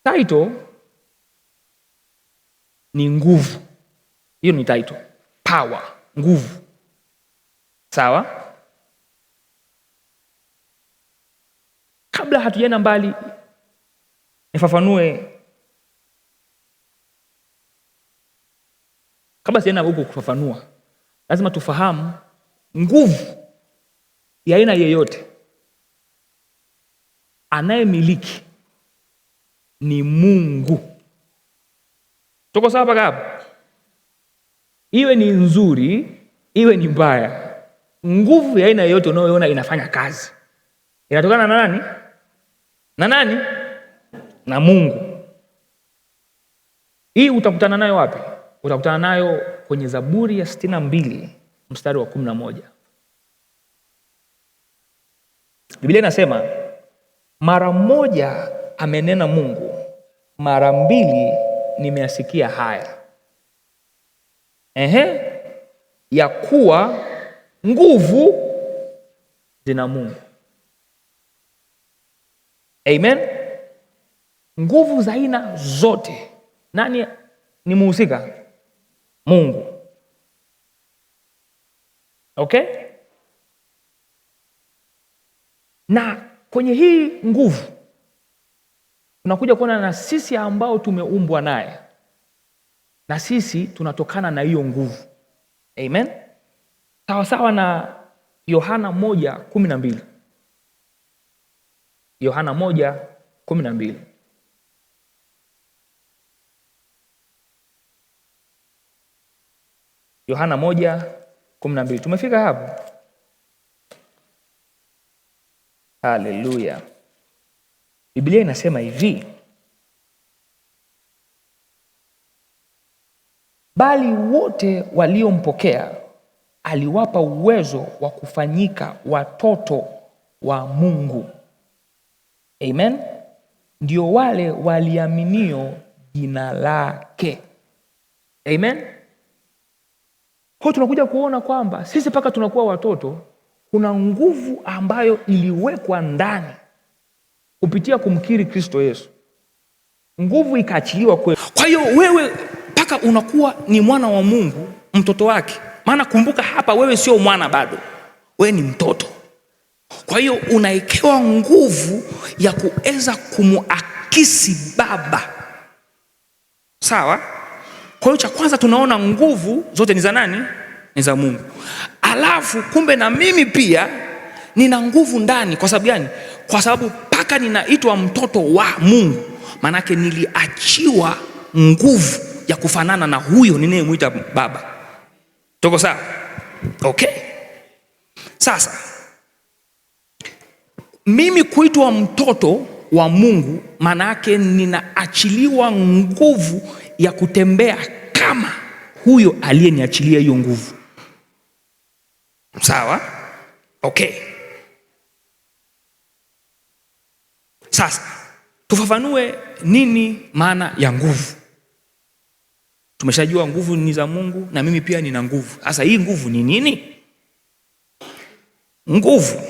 Title ni nguvu. Hiyo ni title. Power, nguvu. Sawa? Kabla hatujaenda mbali, nifafanue. Kabla sijaenda huko kufafanua, lazima tufahamu nguvu ya aina yeyote anayemiliki ni Mungu. Tuko sawa mpaka hapo? Iwe ni nzuri, iwe ni mbaya, nguvu ya aina yoyote unayoona inafanya kazi inatokana na nani? Na nani? Na Mungu. Hii utakutana nayo wapi? Utakutana nayo kwenye Zaburi ya 62 mstari wa 11. Biblia inasema, mara moja amenena Mungu, mara mbili nimeyasikia haya. Ya kuwa nguvu zina Mungu. Amen. Nguvu za aina zote, nani ni muhusika? Mungu. Okay? Na kwenye hii nguvu tunakuja kuona na sisi ambao tumeumbwa naye, na sisi tunatokana na hiyo nguvu. Amen. Sawa sawa na Yohana 1:12. Yohana 1:12. Yohana 1:12. Tumefika hapo? Haleluya. Biblia inasema hivi, bali wote waliompokea aliwapa uwezo wa kufanyika watoto wa Mungu. Amen. Ndio wale waliaminio jina lake. Amen. Kwa tunakuja kuona kwamba sisi mpaka tunakuwa watoto, kuna nguvu ambayo iliwekwa ndani kupitia kumkiri Kristo Yesu. Nguvu ikaachiliwa kwetu. Kwa hiyo wewe mpaka unakuwa ni mwana wa Mungu, mtoto wake. Maana kumbuka hapa, wewe sio mwana bado, wewe ni mtoto. Kwa hiyo unaekewa nguvu ya kuweza kumuakisi baba. Sawa? Kwa hiyo cha kwanza tunaona nguvu zote ni za nani? Ni za Mungu. Alafu kumbe na mimi pia nina nguvu ndani. Kwa sababu gani? Kwa sababu mpaka ninaitwa mtoto wa Mungu, manake niliachiwa nguvu ya kufanana na huyo ninayemwita baba. Tuko sawa? Okay. Sasa mimi kuitwa mtoto wa Mungu, manake ninaachiliwa nguvu ya kutembea kama huyo aliyeniachilia hiyo nguvu. Sawa? Okay. Sasa tufafanue nini maana ya nguvu. Tumeshajua nguvu ni za Mungu na mimi pia nina nguvu. Sasa hii nguvu ni nini? Nguvu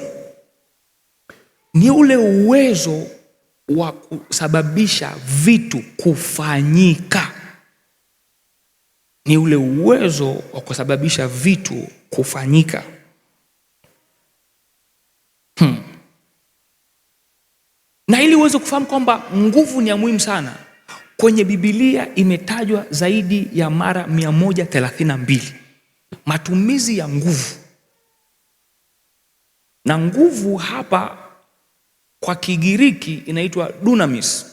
ni ule uwezo wa kusababisha vitu kufanyika. Ni ule uwezo wa kusababisha vitu kufanyika. Na ili uweze kufahamu kwamba nguvu ni ya muhimu sana, kwenye Biblia imetajwa zaidi ya mara 132 matumizi ya nguvu. Na nguvu hapa kwa Kigiriki inaitwa dunamis.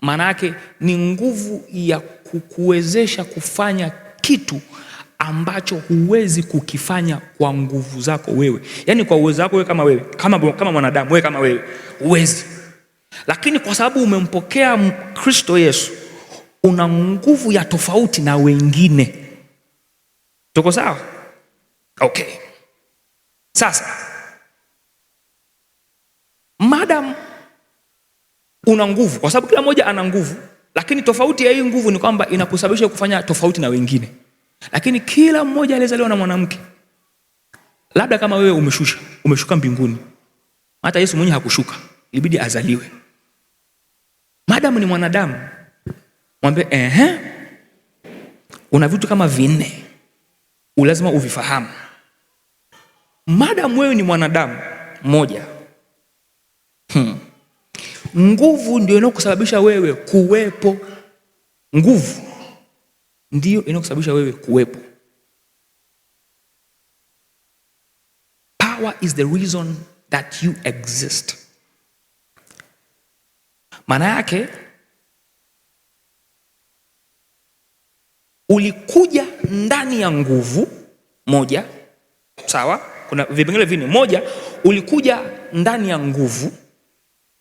Maana yake ni nguvu ya kukuwezesha kufanya kitu ambacho huwezi kukifanya kwa nguvu zako wewe. Yaani kwa uwezo wako wewe kama mwanadamu, wewe kama wewe huwezi. Lakini kwa sababu umempokea Kristo Yesu, una nguvu ya tofauti na wengine. Tuko sawa? Okay. Sasa madam una nguvu, kwa sababu kila mmoja ana nguvu, lakini tofauti ya hii nguvu ni kwamba inakusababisha kufanya tofauti na wengine. Lakini kila mmoja alizaliwa na mwanamke. Labda kama wewe umeshuka mbinguni. Hata Yesu mwenyewe hakushuka, ilibidi azaliwe. Madam ni mwanadamu, mwambie una vitu kama 4 lazima uvifahamu. Madam wewe ni mwanadamu, 1, nguvu ndio inayokusababisha wewe kuwepo. Nguvu ndio inayokusababisha wewe kuwepo. Power is the reason that you exist. Maana yake ulikuja ndani ya nguvu 1, sawa? Kuna vipengele 4. 1, ulikuja ndani ya nguvu,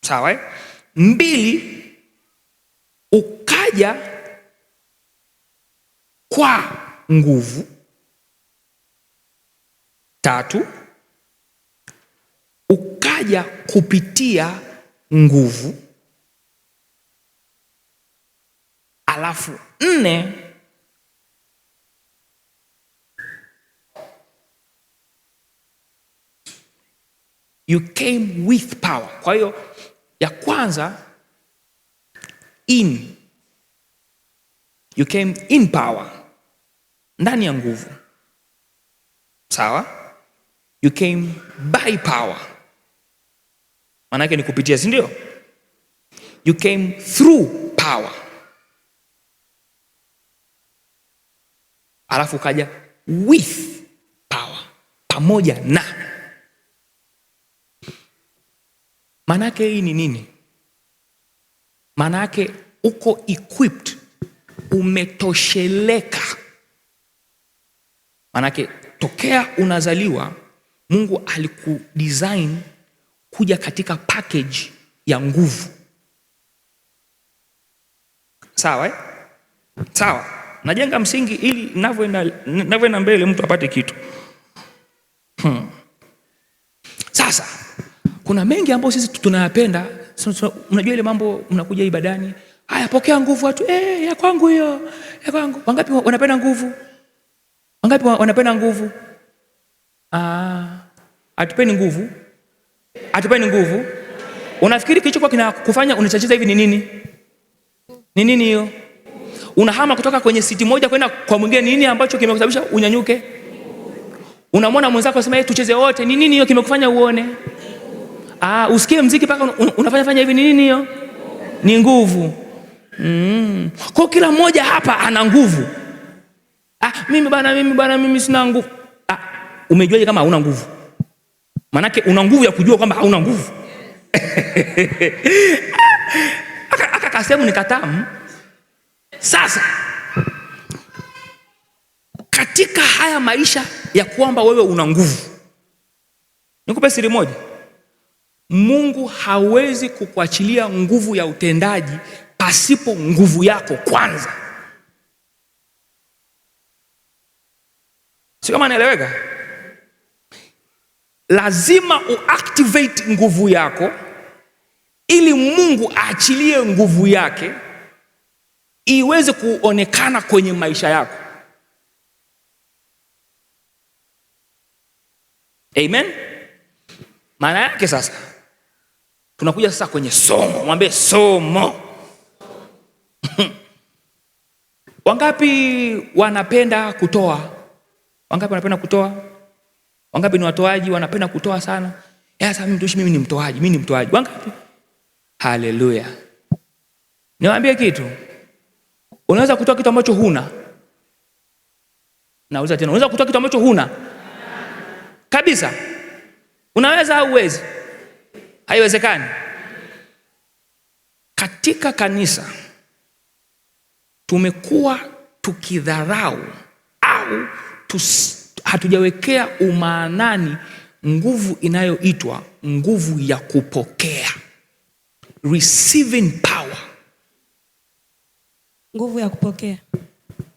sawa? 2, ukaja kwa nguvu. 3, ukaja kupitia nguvu. Alafu 4, you came with power. Kwa hiyo ya kwanza you came in power, ndani ya nguvu, sawa? You came by power, maana yake ni kupitia, si ndio? You came through power, alafu kaja with power, pamoja na. Maana yake hii ni nini? Maana yake uko equipped, umetosheleka. Maana yake tokea unazaliwa Mungu alikudesign kuja katika package ya nguvu. Sawa eh? Sawa. Najenga msingi ili ninavyoenda mbele mtu apate kitu. Sasa kuna mengi ambayo sisi tunayapenda. Unajua ile mambo mnakuja ibadani, haya pokea nguvu watu, ya kwangu hiyo, ya kwangu. Wangapi wanapenda nguvu? Wangapi wanapenda nguvu? Atupeni nguvu. Atupeni nguvu. Unafikiri kilichokuwa kinakufanya unachacheza hivi ni nini? Ni nini hiyo? Unahama kutoka kwenye siti moja kwenda kwa mwingine, nini ambacho kimekusababisha unyanyuke? Unamwona mwenzako anasema tucheze wote, ni nini hiyo kimekufanya uone? Usikie mziki paka unafanya hivi, ni nini hiyo? Ni nguvu. Kwa kila mmoja hapa ana nguvu. Mimi sina nguvu. Umejuaje kama hauna nguvu? Manake una nguvu ya kujua kwamba hauna nguvu. Aka kasemu ni katamu. Sasa katika haya maisha ya kwamba wewe una nguvu, nikupe siri moja. Mungu hawezi kukuachilia nguvu ya utendaji pasipo nguvu yako kwanza. Sio kama naeleweka? Lazima uactivate nguvu yako ili Mungu aachilie nguvu yake iweze kuonekana kwenye maisha yako. Amen? Maana yake sasa tunakuja sasa kwenye somo. Mwambie somo. Wangapi wanapenda kutoa? Wangapi wanapenda kutoa? Wangapi ni watoaji wanapenda kutoa sana? Sasa mimi ni mtoaji, mimi ni mtoaji. Wangapi? Haleluya. Niwaambie kitu. Unaweza kutoa kitu ambacho huna. Nauliza tena, unaweza kutoa kitu ambacho huna? Kabisa. Unaweza au huwezi? Haiwezekani. Katika kanisa tumekuwa tukidharau au hatujawekea umaanani nguvu inayoitwa nguvu ya kupokea, receiving power. Nguvu ya kupokea.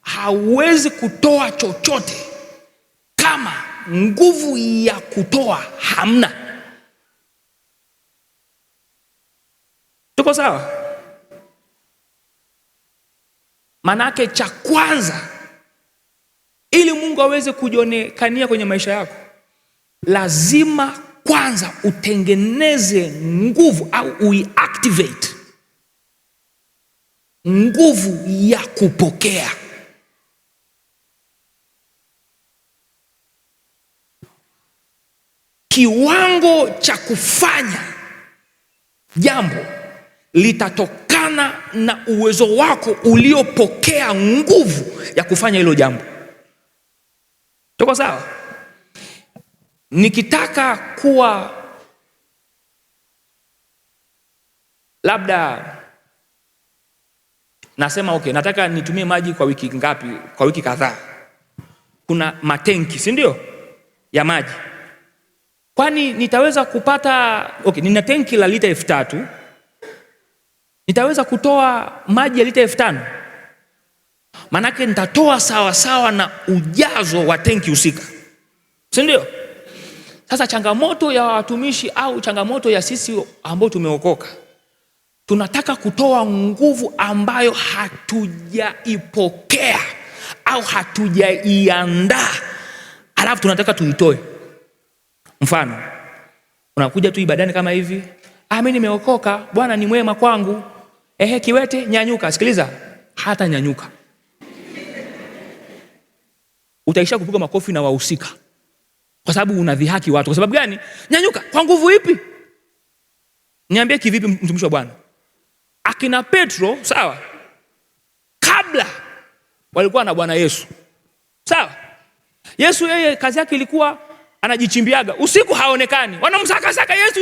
Hauwezi kutoa chochote kama nguvu ya kutoa hamna. Tuko sawa? Manake cha kwanza, ili Mungu aweze kujionekania kwenye maisha yako, lazima kwanza utengeneze nguvu au uiactivate. nguvu ya kupokea. Kiwango cha kufanya jambo litatokana na uwezo wako uliopokea nguvu ya kufanya hilo jambo. Tuko sawa? Nikitaka kuwa labda nasema okay, nataka nitumie maji kwa wiki ngapi? Kwa wiki kadhaa. Kuna matenki, si ndio? Ya maji. Kwani nitaweza kupata okay, nina tenki la lita 3,000. Nitaweza kutoa maji ya lita 5,000? Manake nitatoa sawa sawa na ujazo wa tenki husika. Si ndio? Sasa changamoto ya watumishi au changamoto ya sisi ambao tumeokoka, tunataka kutoa nguvu ambayo hatujaipokea au hatujaiandaa, alafu tunataka tuitoe. Mfano, unakuja tu ibadani kama hivi, mimi nimeokoka, Bwana ni mwema kwangu. Kiwete nyanyuka. Sikiliza, hata nyanyuka utaisha kupiga makofi na wahusika, kwa sababu unadhihaki watu. Kwa sababu gani? Nyanyuka. Kwa nguvu ipi? Niambie kivipi, mtumishi wa Bwana? Akina Petro, sawa, kabla walikuwa na Bwana Yesu, sawa. Yesu yeye kazi yake ilikuwa anajichimbiaga, usiku haonekani, wanamsaka Yesu.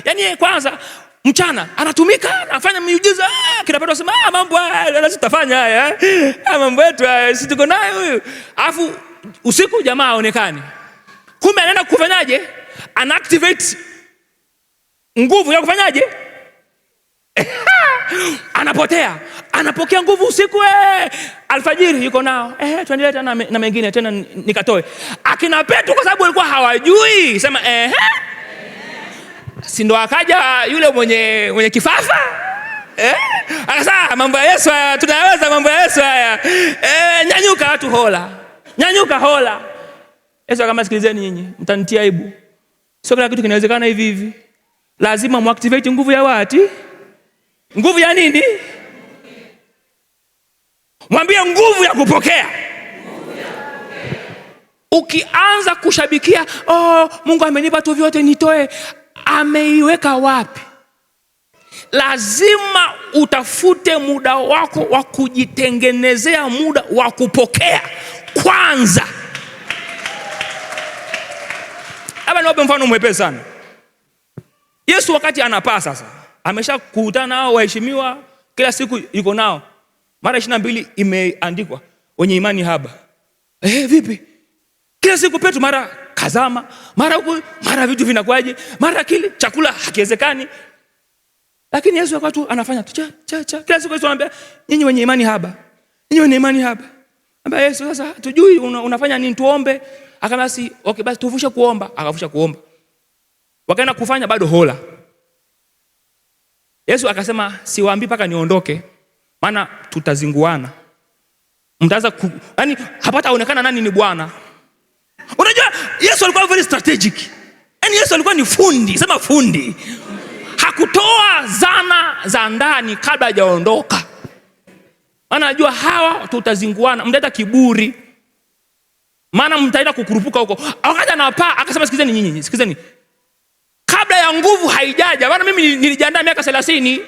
Yani kwanza mchana anatumika, anafanya miujiza. Kina Petro asema mambo haya lazima tutafanya haya, mambo yetu sisi tuko naye huyu. Alafu usiku jamaa haonekani. Kumbe anaenda kufanyaje? Ana activate nguvu ya kufanyaje? Anapotea, anapokea nguvu usiku. Alfajiri yuko nao, tuendelee tena na mengine tena nikatoe. Akina Petro kwa sababu walikuwa hawajui, sema si ndo akaja yule mwenye kifafa, akasema mambo ya Yesu haya tunayaweza, mambo ya Yesu haya, nyanyuka watu hola, nyanyuka hola. Yesu akamwambia, sikilizeni nyinyi, mtanitia aibu. Sio kila kitu kinawezekana hivi hivi. Lazima muactivate nguvu ya wati. Nguvu ya nini? Mwambie nguvu ya kupokea. Ukianza kushabikia, Mungu amenipa tu vyote nitoe, ameiweka wapi? Lazima utafute muda wako wa kujitengenezea muda wa kupokea kwanza. Hapa niwape mfano mwepesi sana. Yesu wakati anapaa sasa, amesha kukutana nao waheshimiwa, kila siku yuko nao. Mara 22 imeandikwa wenye imani haba. Vipi? Kila siku Petro mara kazama, mara huko, mara vitu vinakwaje, mara kile chakula hakiwezekani. Lakini Yesu wakati anafanya tu cha. Kila siku Yesu anambia, nyinyi wenye imani haba. Nyinyi wenye imani haba. Anambia Yesu, sasa tujui unafanya nini, tuombe. Akamwambia okay, basi tuvushe kuomba. Akavusha kuomba. Wakaenda kufanya bado hola. Yesu akasema, siwaambii paka niondoke, maana tutazinguana. Mtaanza yani hapataonekana nani ni Bwana. Unajua Yesu alikuwa very strategic. Yaani Yesu alikuwa ni fundi, sema fundi. Hakutoa zana za ndani kabla hajaondoka. Maana anajua hawa tutazinguana, mtaleta kiburi. Maana mtaenda kukurupuka huko. Wakati anapaa akasema, sikizeni nyinyi, sikizeni. Kabla ya nguvu haijaja, maana mimi nilijiandaa miaka 30.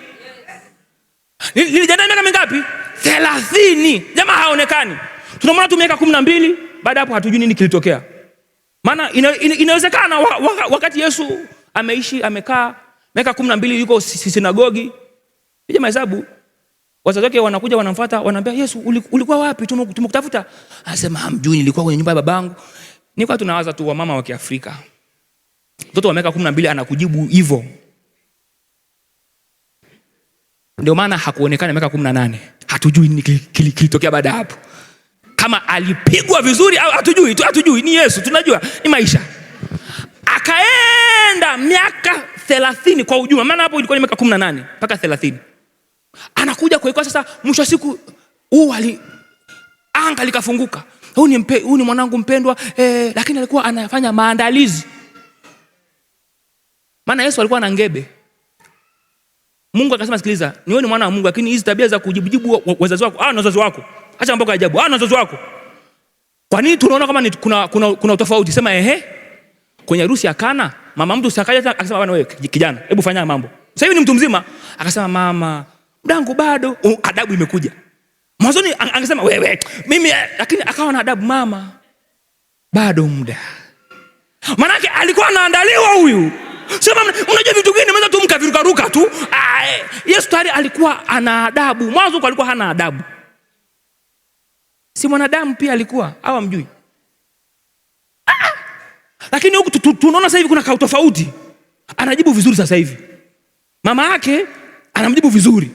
Nilijiandaa miaka mingapi? 30. Jamaa haonekani. Tunamwona tu miaka 12, baada hapo hatujui nini kilitokea. Maana inawezekana wakati Yesu ameishi, amekaa miaka 12 yuko sinagogi. Piga mahesabu. Wazazi wake wanakuja wanamfuata, wanamwambia Yesu, ulikuwa wapi? Tumekutafuta. Anasema hamjui, nilikuwa kwenye nyumba ya babangu. Nilikuwa tunawaza tu wa mama wa Kiafrika. Mtoto wa miaka 12 anakujibu hivyo. Ndio maana hakuonekana miaka 18. Hatujui nini kilitokea baada hapo. Kama alipigwa vizuri au hatujui, ni Yesu tunajua, ni maisha. Akaenda miaka 30 kwa ujumla, maana hapo ilikuwa ni miaka 18 mpaka 30. Anakuja kwa sasa mwisho wa siku anga likafunguka. Huyu ni mwanangu mpendwa, lakini alikuwa anafanya maandalizi. Maana Yesu alikuwa na ngebe. Mungu akasema sikiliza, ni wewe ni mwana wa Mungu, lakini hizi tabia za kujibu wazazi wako, na wazazi wako, acha mambo ya ajabu, na wazazi wako. Kwa nini tunaona kama kuna utofauti? Sema kwenye harusi ya Kana, mama mtu sakaja akasema bwana wewe kijana, hebu fanya mambo. Sasa hivi ni mtu mzima, akasema mama, mdangu bado, adabu imekuja. Mwanzoni angesema wewe, mimi, lakini akawa na adabu, mama, bado muda. Manake alikuwa anaandaliwa huyu. Sema unajua vitu gani mwanzo tu mkaviruka tu. Yesu tayari alikuwa ana adabu. Mwanzo alikuwa hana adabu. Si mwanadamu pia alikuwa, au mjui? Lakini huku tunaona sasa hivi kuna tofauti. Anajibu vizuri sasa hivi. Mama yake anamjibu vizuri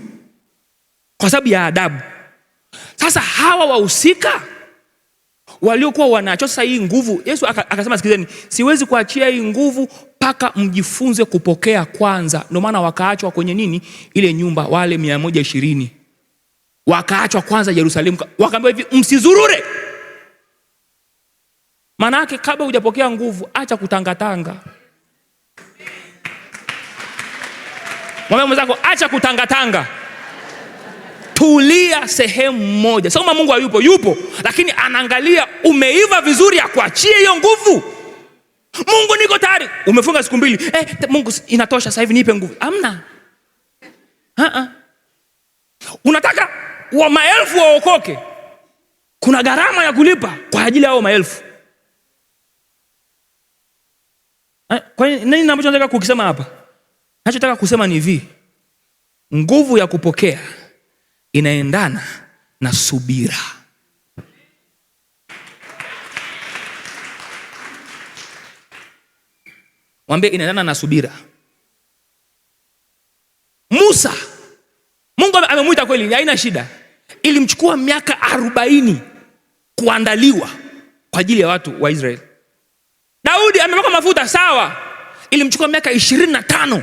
kwa sababu ya adabu. Sasa hawa wahusika waliokuwa wanachosa hii nguvu, Yesu akasema sikizeni, siwezi kuachia hii nguvu mpaka mjifunze kupokea kwanza. Ndio maana wakaachwa kwenye nini? Ile nyumba, wale 120 wakaachwa kwanza Yerusalemu, wakaambiwa hivi, msizurure. Maana yake kabla hujapokea nguvu, acha kutangatanga. Mwambie mwenzako, acha kutangatanga. Tulia sehemu moja. Sio kama Mungu hayupo, yupo, lakini anaangalia umeiva vizuri ya kuachia hiyo nguvu. Mungu niko tayari. Umefunga siku 2. Mungu inatosha sasa hivi, nipe nguvu. Hamna. Unataka wa maelfu waokoke. Kuna gharama ya kulipa kwa ajili ya hao maelfu. Kwa nini ambacho nataka kukisema hapa? Nachotaka kusema ni hivi. Nguvu ya kupokea inaendana na subira. Mwambie inaendana na subira. Musa, Mungu amemuita kweli, haina shida. Ilimchukua miaka 40 kuandaliwa kwa ajili ya watu wa Israeli. Daudi amepaka mafuta, sawa. Ilimchukua miaka 25.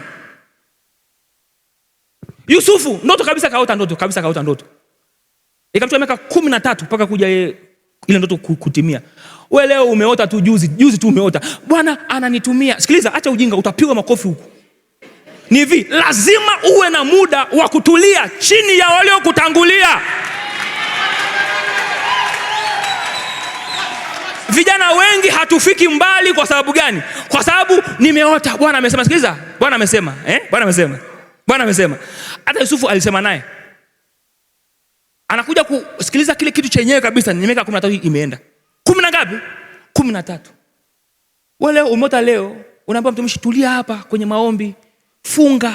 Yusufu ndoto kabisa kaota ndoto. Ikamchukua miaka 13 mpaka kuja ile ndoto kutimia. Wewe leo umeota tu juzi tu umeota. Bwana ananitumia. Sikiliza, acha ujinga, utapigwa makofi huku. Ni hivi, lazima uwe na muda wa kutulia chini ya walio kutangulia. Vijana wengi hatufiki mbali kwa sababu gani? Kwa sababu nimeota, Bwana amesema. Sikiliza, Bwana amesema, Bwana amesema. Hata Yusufu alisema naye. Anakuja kusikiliza kile kitu chenyewe kabisa, ni miaka 13 imeenda. 10 na ngapi? 13. Wewe leo umeota, leo unaambia mtumishi tulia hapa kwenye maombi, funga.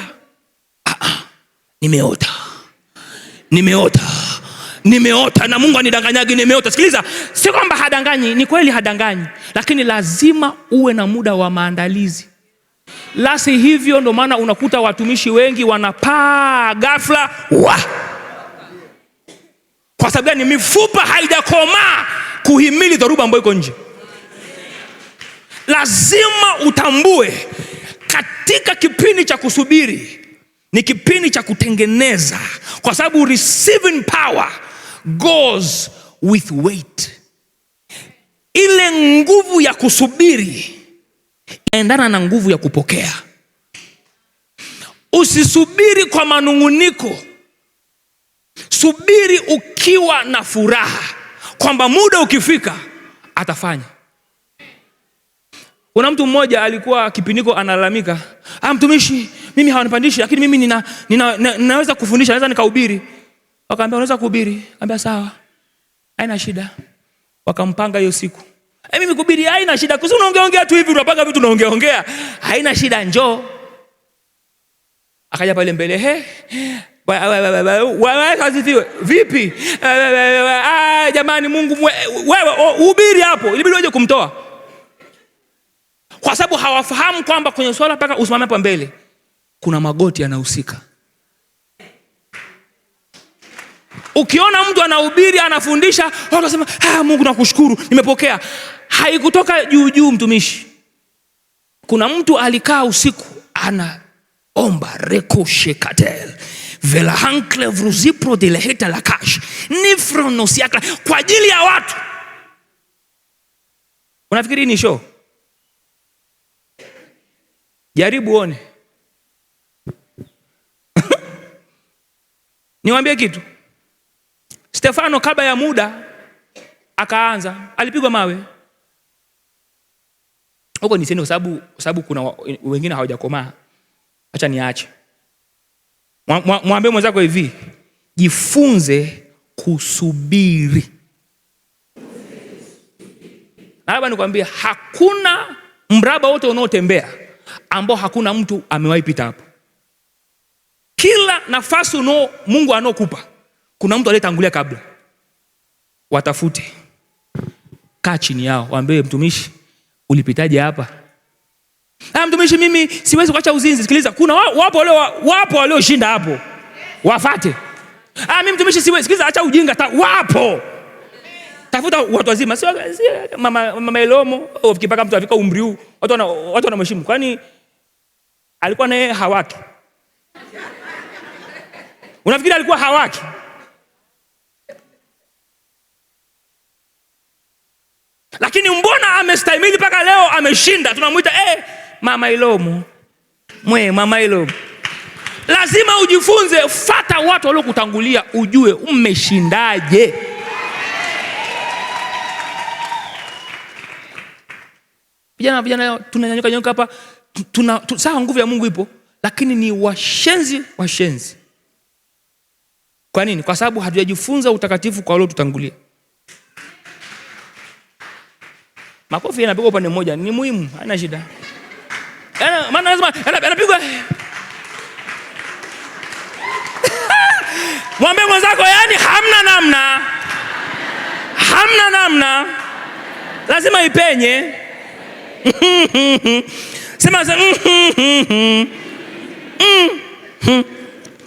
Nimeota na Mungu anidanganyagi nimeota. Sikiliza, si kwamba hadanganyi, ni kweli hadanganyi, lakini lazima uwe na muda wa maandalizi. Lasi hivyo ndo maana unakuta watumishi wengi wanapaa ghafla kwa sababu ni mifupa haijakomaa kuhimili dhoruba ambayo iko nje. Lazima utambue katika kipindi cha kusubiri ni kipindi cha kutengeneza, kwa sababu receiving power goes with weight. Ile nguvu ya kusubiri inaendana na nguvu ya kupokea. Usisubiri kwa manunguniko. Subiri ukiwa na furaha kwamba muda ukifika atafanya. Kuna mtu mmoja alikuwa kipindiko analalamika, mtumishi, mimi hawanipandishi, lakini mimi ninaweza kufundisha, naweza nikahubiri. Wakaambia unaweza kuhubiri? Akaambia sawa, haina shida. Wakampanga hiyo siku. Mimi kuhubiri haina shida, kusi unaongea tu hivi, unapanga vitu unaongea. Haina shida, njoo. Akaja pale mbele, wewe vipi? Jamani, Mungu wewe hubiri hapo. Ilibidi waje kumtoa. Kwa sababu hawafahamu kwamba kwenye swala mpaka usimame hapa mbele kuna magoti yanahusika. Ukiona mtu anahubiri, anafundisha, wanasema, Mungu nakushukuru, nimepokea. Haikutoka juu mtumishi. Kuna mtu alikaa usiku anaomba rekoshekatel velahankle vruzipro dileheta lakash nifronosiakla kwa ajili ya watu. Unafikiri ni show? Jaribu one. Niwaambie kitu. Stefano kabla ya muda akaanza, alipigwa mawe. Huko ni kwa sababu kuna wengine hawajakomaa. Acha niache. Mwambie mwenzako hivi, jifunze kusubiri. Na labda nikwambie, hakuna mraba wote unaotembea ambao hakuna mtu amewahi pita hapo. Kila nafasi Mungu anokupa, kuna mtu aliyetangulia kabla. Watafute. Kaa chini yao, waambie, mtumishi, ulipitaje hapa? Mtumishi, mimi siwezi kuacha uzinzi. Sikiliza, kuna wapo walioshinda hapo. Wafate. Mimi mtumishi siwezi. Sikiliza, acha ujinga, wapo. Tafuta watu wazima. Sio mama Elomo, ukipaka mtu afika umri huu, watu wanamheshimu. Kwani alikuwa naye hawaki? Unafikiri alikuwa hawaki? Lakini mbona amestahimili mpaka leo ameshinda? Tunamuita mama Elomo. Mama Elomo. Lazima ujifunze, fata watu waliokutangulia ujue umeshindaje. Vijana tunanyanyuka hapa, sawa, nguvu ya Mungu ipo, lakini ni washenzi. Kwa nini? Kwa sababu hatujajifunza utakatifu kwa wale tutangulia. Makofi yanapigwa upande mmoja, ni muhimu, haina shida. Maana lazima yanapigwa. Mwambie mwenzako, yani hamna namna. Lazima ipenye. Sema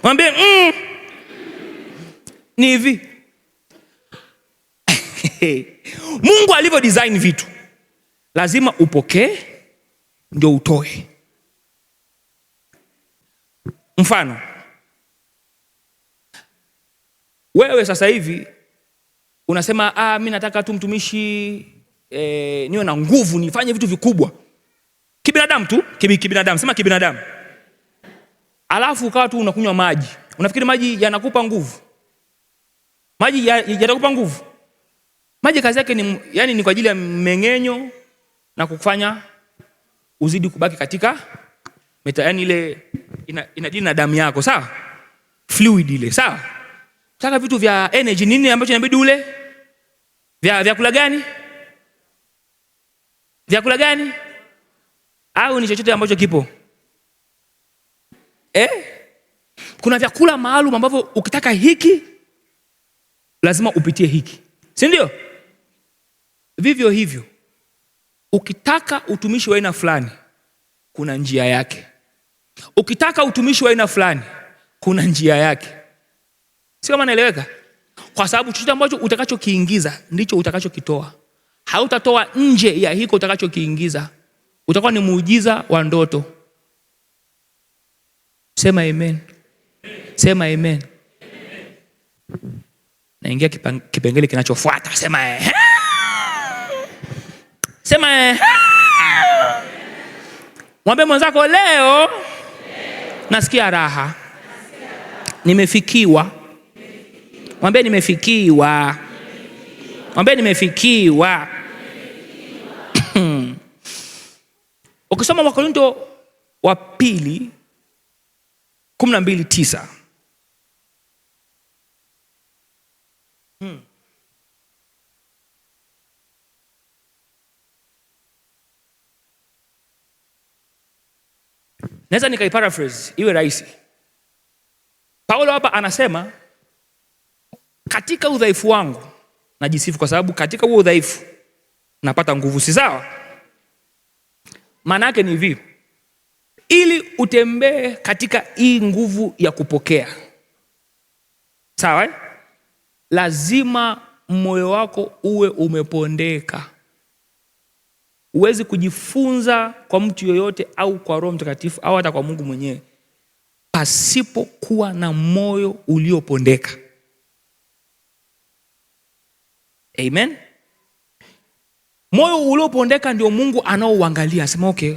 mwambie ni hivi. Mungu alivyo design vitu, lazima upokee ndio utoe. Mfano, wewe sasa hivi unasema mimi nataka tu mtumishi niwe na nguvu, nifanye vitu vikubwa. Kibinadamu tu, kibinadamu, sema kibinadamu. Alafu ukawa tu unakunywa maji. Unafikiri maji yanakupa nguvu? Maji yatakupa nguvu? Maji kazi yake ni kwa ajili ya mmeng'enyo na kufanya uzidi kubaki katika ile inadili na damu yako, sawa? Fluid ile, sawa? Sasa vitu vya energy, nini ambacho inabidi ule? Vyakula gani? Vyakula gani? Au ni chochote ambacho kipo? Kuna vyakula maalum ambavyo ukitaka hiki lazima upitie hiki, si ndio? Vivyo hivyo, ukitaka utumishi wa aina fulani, kuna njia yake. Ukitaka utumishi wa aina fulani, kuna njia yake. Si kama naeleweka? Kwa sababu chochote ambacho utakachokiingiza ndicho utakachokitoa. Hautatoa nje ya hiko utakachokiingiza. Utakuwa ni muujiza wa ndoto. Sema amen. Sema amen. Naingia kipengele kinachofuata. Sema sema mwambie mwenzako, leo nasikia raha. Nimefikiwa. Mwambie nimefikiwa. Mwambie nimefikiwa. Ukisoma Wakorintho wa pili 12:9. Naweza nikaiparaphrase iwe rahisi. Paulo hapa anasema, katika udhaifu wangu najisifu, kwa sababu katika huo udhaifu napata nguvu, si sawa? Maana yake ni hivi, ili utembee katika hii nguvu ya kupokea, sawa? Lazima moyo wako uwe umepondeka. Huwezi kujifunza kwa mtu yoyote au kwa Roho Mtakatifu au hata kwa Mungu mwenyewe pasipo kuwa na moyo uliopondeka. Amen. Moyo uliopondeka ndio Mungu anaouangalia. Asema okay.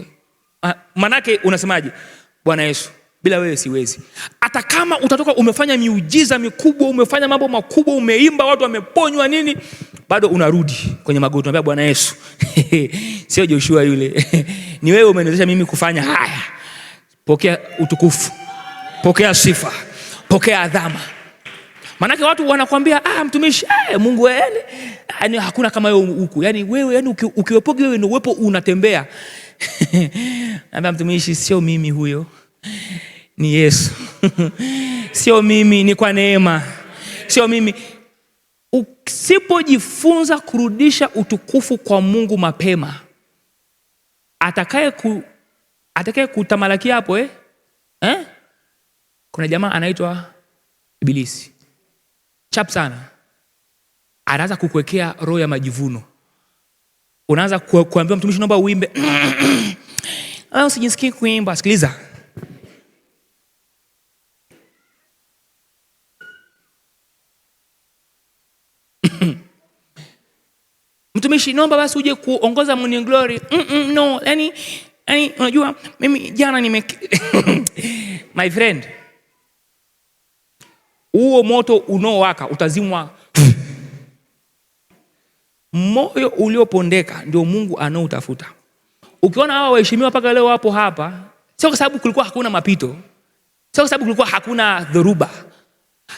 Manake unasemaje? Bwana Yesu, bila wewe siwezi. Hata kama utatoka umefanya miujiza mikubwa, umefanya mambo makubwa, umeimba, watu wameponywa nini, bado unarudi kwenye magoti, unamwambia Bwana Yesu, sio Joshua yule. Ni wewe umeniwezesha mimi kufanya haya. Pokea utukufu, pokea sifa, pokea adhama. Manake watu wanakuambia mtumishi, Mungu yani hakuna kama wewe huku. Yani wewe, yani ukiwepoke wewe ndio uwepo unatembea. Naambia mtumishi, sio mimi huyo. Ni Yesu. Sio mimi, ni kwa neema. Sio mimi. Usipojifunza kurudisha utukufu kwa Mungu mapema, atakaye kutamalaki hapo kuna jamaa anaitwa Ibilisi. Chap sana. Anaanza kukuwekea roho ya majivuno. Unaanza kuambia mtumishi, naomba uimbe. Usijisikii kuimba. Sikiliza. Mtumishi, naomba basi uje kuongoza Morning Glory. No, yani unajua mimi jana my friend, huo moto unaowaka utazimwa. Moyo uliopondeka ndio Mungu anaotafuta. Ukiona hawa waheshimiwa mpaka leo wapo hapa, sio kwa sababu kulikuwa hakuna mapito, sio kwa sababu kulikuwa hakuna dhoruba,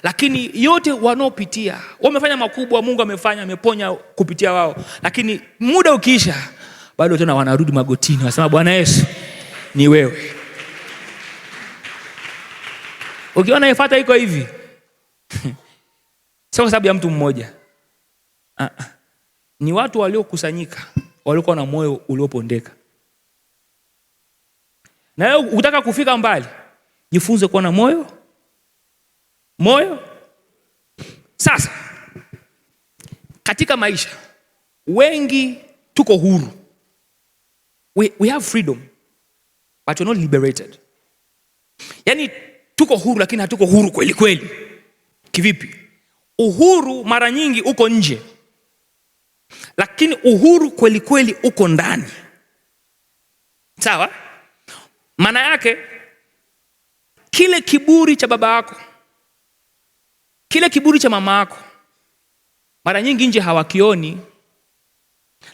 lakini yote wanaopitia wamefanya makubwa. Mungu ameponya kupitia wao, lakini muda ukiisha bado tena wanarudi magotini, wanasema Bwana Yesu, ni wewe. Ukiona ifuata iko hivi, sio kwa sababu ya mtu mmoja. Ni watu waliokusanyika, walikuwa na moyo uliopondeka. Na wewe ukitaka kufika mbali, jifunze kuwa na moyo. Sasa katika maisha wengi tuko huru. We have freedom, but we're not liberated. Yani tuko huru lakini hatuko huru kweli kweli. Kivipi? Uhuru mara nyingi uko nje, lakini uhuru kweli kweli uko ndani. Sawa? Maana yake kile kiburi cha baba yako, kile kiburi cha mama yako, mara nyingi nje hawakioni,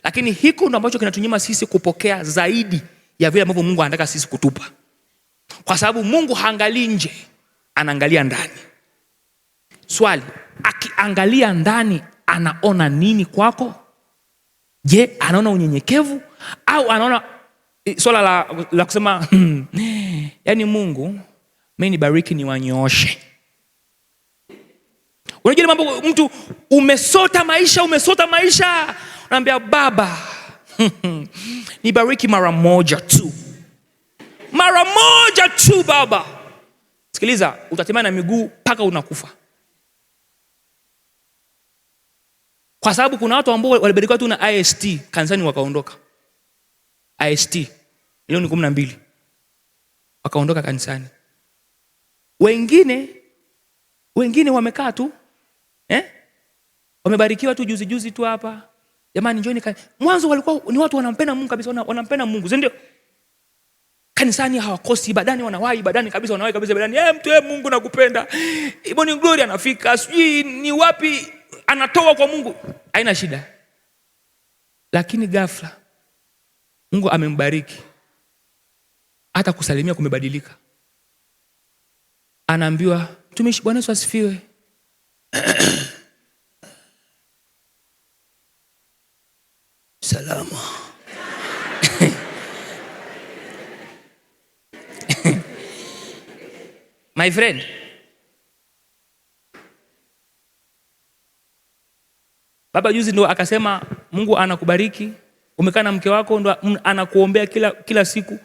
lakini hiko ndo ambacho kinatunyima sisi kupokea zaidi ya vile ambavyo Mungu anataka sisi kutupa. Kwa sababu Mungu haangalii nje, anaangalia ndani. Swali, akiangalia ndani anaona nini kwako? Je, anaona unyenyekevu au anaona swala la kusema yani Mungu, mimi nibariki niwanyooshe? Unajua mambo, mtu umesota maisha, unaambia Baba, nibariki mara moja tu Baba. Sikiliza, utatembea na miguu mpaka unakufa. Kwa sababu kuna watu ambao walibarikiwa tu na IST kanisani wakaondoka. IST milioni 12 wakaondoka kanisani. Wengine wamekaa tu wamebarikiwa tu juzi tu hapa. Jamani njoni mwanzo walikuwa ni watu wanampenda Mungu kabisa, wanampenda Mungu, si ndio? Kanisani hawakosi, ibadani wanawahi ibadani kabisa, ibadani. Mtu Mungu nakupenda. Morning Glory anafika, sijui ni wapi anatoa kwa Mungu. Haina shida. Lakini ghafla Mungu amembariki, hata kusalimia kumebadilika. Anaambiwa, mtumishi, Bwana Yesu asifiwe. Salama. My friend, baba juzi ndo akasema Mungu anakubariki, umekaa na mke wako ndo anakuombea kila siku,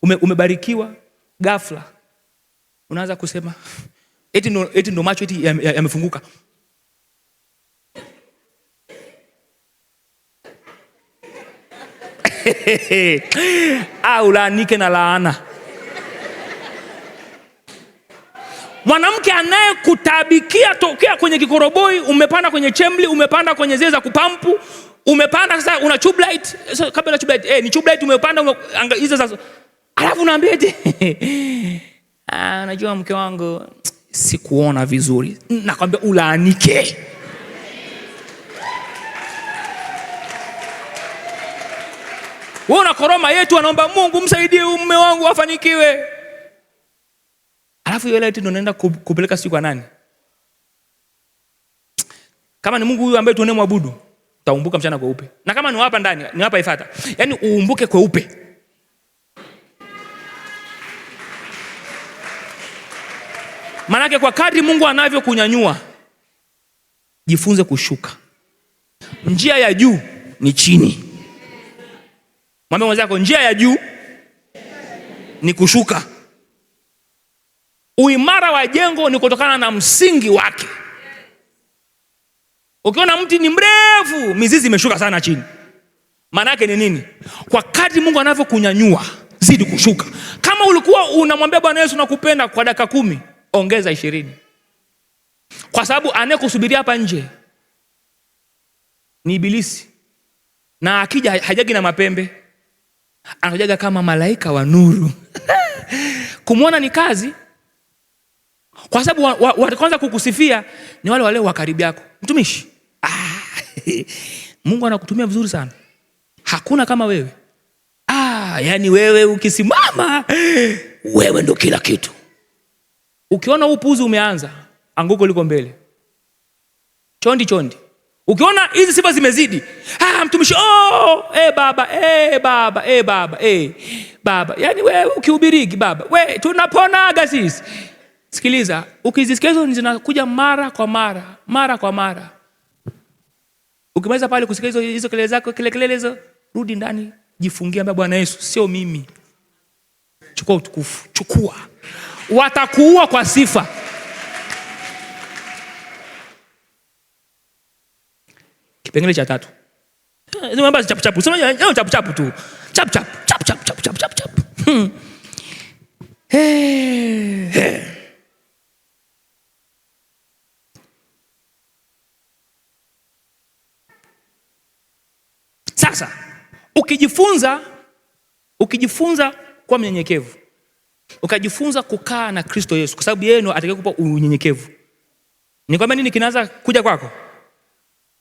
umebarikiwa. Ghafla unaanza kusema eti ndo macho eti yamefunguka. Au laanike na laana. Mwanamke anayekutabikia tokea kwenye kikoroboi, umepanda kwenye chemli, umepanda kwenye zile za kupampu, umepanda sasa una tube light, kabla tube light ni tube light umepanda hizo sasa. Alafu unaambia eti Unajua mke wangu sikuona vizuri. Nakwambia ulaanike. Wewe unakoroma yetu, anaomba Mungu msaidie mume wangu afanikiwe. Alafu yule eti ndo naenda kupeleka siku kwa nani? Kama ni Mungu huyu ambaye tunemwabudu, taumbuka mchana kweupe. Na kama ni hapa ndani, ni hapa Ifata. Yaani uumbuke kweupe. Manake kwa kadri Mungu anavyokunyanyua, jifunze kushuka. Njia ya juu ni chini. Mwambie mwenzako njia ya juu ni kushuka. Uimara wa jengo ni kutokana na msingi wake. Ukiona mti ni mrefu, mizizi imeshuka sana chini. Maana yake ni nini? Kwa kadri Mungu anavyokunyanyua, zidi kushuka. Kama ulikuwa unamwambia Bwana Yesu nakupenda kwa dakika 10, ongeza 20. Kwa sababu anayekusubiria hapa nje ni Ibilisi. Na akija hajagi na mapembe. Anakujaga kama malaika wa nuru. Kumuona ni kazi. Kwa sababu wataanza kukusifia ni wale wa karibu yako. Mtumishi, Mungu anakutumia vizuri sana. Hakuna kama wewe. Yani wewe ukisimama, wewe ndo kila kitu. Ukiona upuzi umeanza, anguko liko mbele. Chondi. Ukiona hizi sifa zimezidi, mtumishi, baba. Yani wewe ukihubiriki baba, wewe tunaponaga sisi. Sikiliza, ukizisikia hizo zinakuja mara kwa mara. Ukimaliza pale kusikia hizo kelele zako, kelele hizo, rudi ndani, jifungia mbele Bwana Yesu, sio mimi. Chukua utukufu, chukua. Watakuua kwa sifa. Kipengele cha 3. Sema chap. Sema chap tu. Chap. Sasa ukijifunza kuwa mnyenyekevu, ukajifunza kukaa na Kristo Yesu, kwa sababu yeye ndo atakayekupa unyenyekevu. Ni kwamba nini kinaanza kuja kwako?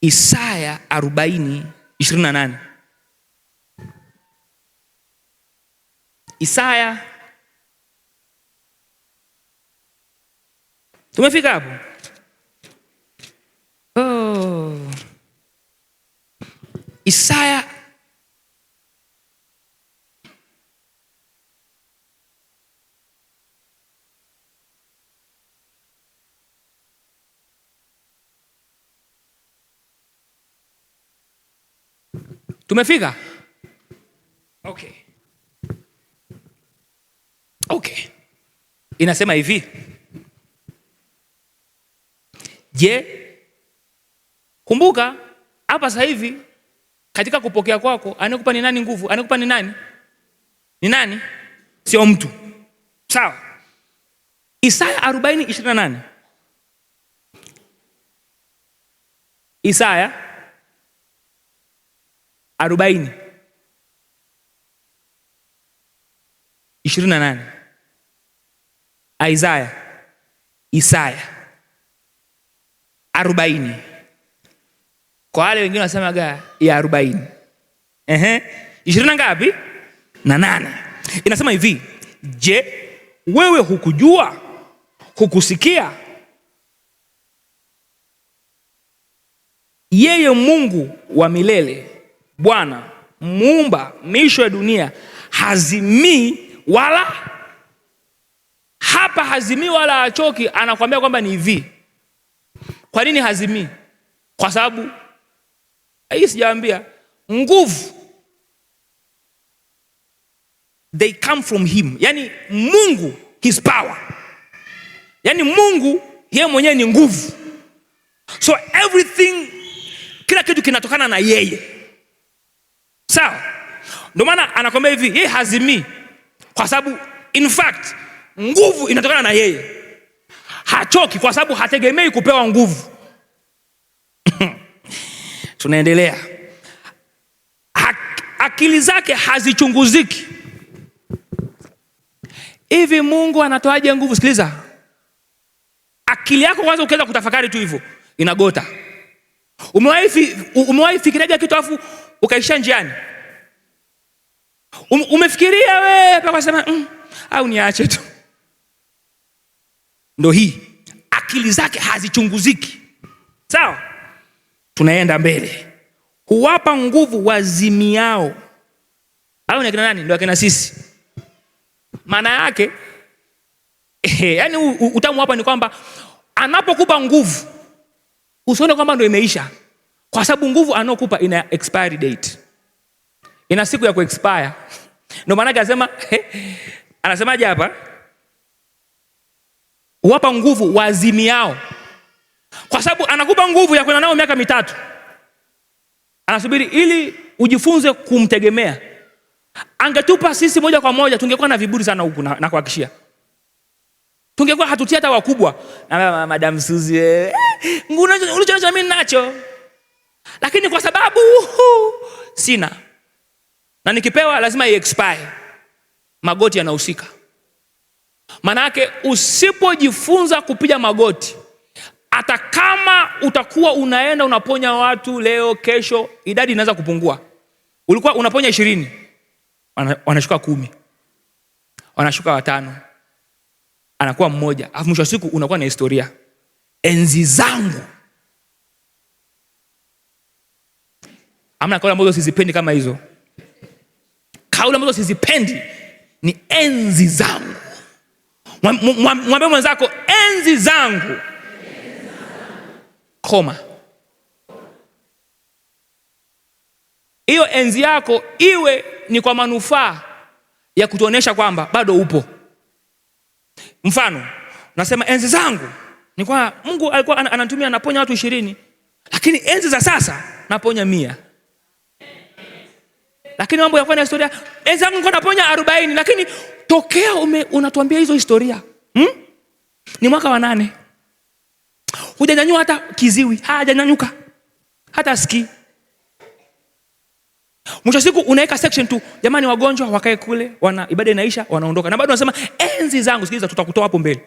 Isaya 40:28. Isaya. Tumefika hapo? Isaya tumefika? Okay. Inasema hivi. Je, kumbuka hapa sasa hivi katika kupokea kwako, anakupa ni nani nguvu? Anakupa ni nani? Ni nani? Sio mtu. Sawa? Isaya 40:28. Isaya 40:28. Isaya 40. Kwa wale wengine wanasemaga ya 40. 20 ngapi? Na 8. Inasema hivi, je, wewe hukujua? Hukusikia? Yeye Mungu wa milele, Bwana muumba miisho ya dunia, hazimii wala hapa hazimii wala hachoki. Anakuambia kwamba ni hivi. Kwa nini hazimii? Kwa sababu hii sijaambia, nguvu they come from him. Yani Mungu, his power. Yani Mungu yeye mwenyewe ni nguvu. So everything, kila kitu kinatokana na yeye. Sawa? Ndio maana anakuambia hivi, yeye hazimii. Kwa sababu in fact nguvu inatokana na yeye. Hachoki kwa sababu hategemei kupewa nguvu. Tunaendelea. Akili zake hazichunguziki. hivi Mungu anatoaje nguvu? Sikiliza, akili yako kwanza ukianza kutafakari tu hivyo inagota. Umewahi fikiria kitu afu ukaisha njiani? Umefikiria wewe mpaka kusema au niache tu? Ndio hii akili zake hazichunguziki. Sawa, tunaenda mbele. Huwapa nguvu wazimiao. Au ni akina nani? Ndio akina sisi. Maana yake yani utamu hapa ni kwamba anapokupa nguvu usione kwamba ndio imeisha, kwa sababu nguvu anaokupa ina expiry date, ina siku ya kuexpire. Ndio maana akasema anasemaje hapa? Huwapa nguvu wazimiao, kwa sababu anakupa nguvu ya kwenda nao miaka 3. Anasubiri ili ujifunze kumtegemea. Angetupa sisi moja kwa moja tungekuwa na viburi sana huku, na kuhakikishia tungekuwa hatutia hata wakubwa na Madam Suzy ulichonacho mimi nacho, lakini kwa sababu sina na nikipewa lazima expire, magoti yanahusika. Maana yake usipojifunza kupiga magoti, hata kama utakuwa unaenda unaponya watu leo, kesho idadi inaweza kupungua. Ulikuwa unaponya 20, wanashuka 10, wanashuka 5, anakuwa 1, alafu mwisho wa siku unakuwa na historia. Enzi zangu. Amna kauli ambazo sizipendi kama hizo. Kauli ambazo sizipendi ni enzi zangu. Mwambie mwenzako enzi zangu. Koma. Hiyo enzi yako iwe ni kwa manufaa ya kutuonesha kwamba bado upo. Mfano, nasema enzi zangu ni kwa Mungu alikuwa anatumia anaponya watu 20, lakini enzi za sasa naponya 100. Lakini mambo ya kwa historia, enzi zangu nilikuwa naponya 40, lakini tokea unatuambia hizo historia. Ni mwaka wa 8. Hujanyanyua hata kiziwi, hajanyanyuka. Hata ski. Mwisho siku unaweka section tu, jamani wagonjwa wakae kule, wana ibada inaisha, wanaondoka. Na bado unasema enzi zangu. Sikiliza, tutakutoa hapo mbele.